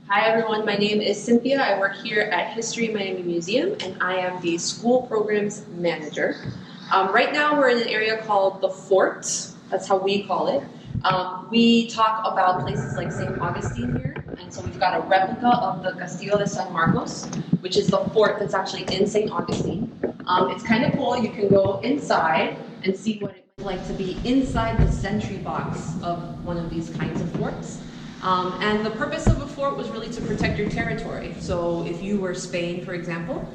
Hi everyone, my name is Cynthia. I work here at HistoryMiami Museum and I am the school programs manager. Right now we're in an area called the Fort, that's how we call it. We talk about places like St. Augustine here, and so we've got a replica of the Castillo de San Marcos, which is the fort that's actually in St. Augustine. It's kind of cool, you can go inside and see what it's like to be inside the sentry box of one of these kinds of forts. And the purpose of a fort was really to protect your territory. So if you were Spain, for example,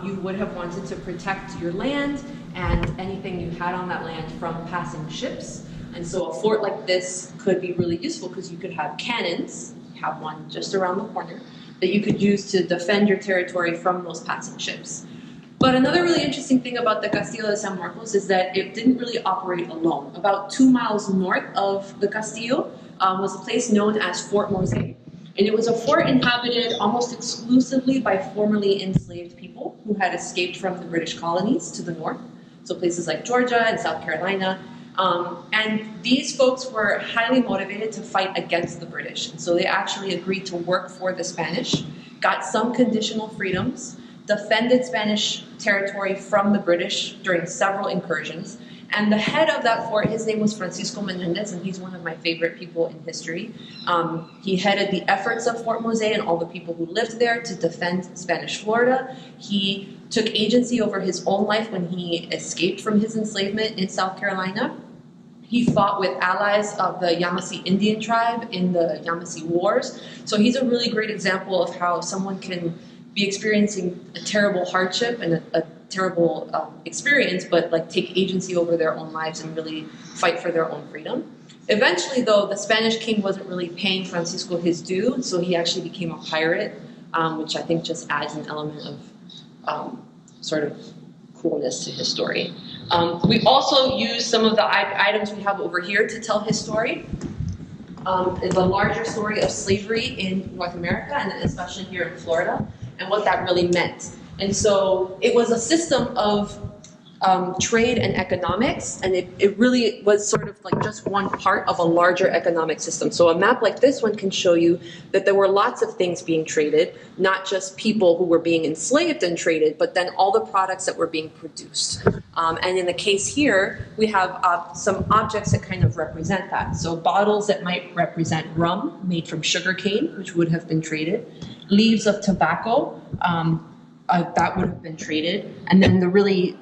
you would have wanted to protect your land and anything you had on that land from passing ships. And so a fort like this could be really useful because you could have cannons, have one just around the corner, that you could use to defend your territory from those passing ships. But another really interesting thing about the Castillo de San Marcos is that it didn't really operate alone. About 2 miles north of the Castillo was a place known as Fort Mose. And it was a fort inhabited almost exclusively by formerly enslaved people who had escaped from the British colonies to the north. So places like Georgia and South Carolina. And these folks were highly motivated to fight against the British. And so they actually agreed to work for the Spanish, got some conditional freedoms, defended Spanish territory from the British during several incursions. And the head of that fort, his name was Francisco Menendez, and he's one of my favorite people in history. He headed the efforts of Fort Mose and all the people who lived there to defend Spanish Florida. He took agency over his own life when he escaped from his enslavement in South Carolina. He fought with allies of the Yamasee Indian tribe in the Yamasee Wars. So he's a really great example of how someone can be experiencing a terrible hardship and a terrible experience, but like take agency over their own lives and really fight for their own freedom. Eventually, though, the Spanish king wasn't really paying Francisco his due, so he actually became a pirate, which I think just adds an element of sort of coolness to his story. We also use some of the items we have over here to tell his story. It's a larger story of slavery in North America, and especially here in Florida, and what that really meant. And so it was a system of trade and economics, and it really was sort of like just one part of a larger economic system. So a map like this one can show you that there were lots of things being traded, not just people who were being enslaved and traded, but then all the products that were being produced. And in the case here, we have some objects that kind of represent that. So bottles that might represent rum made from sugar cane, which would have been traded, leaves of tobacco, that would have been traded, and then the really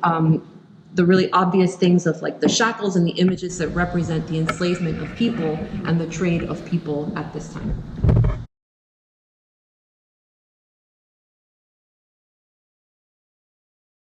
obvious things of like the shackles and the images that represent the enslavement of people and the trade of people at this time.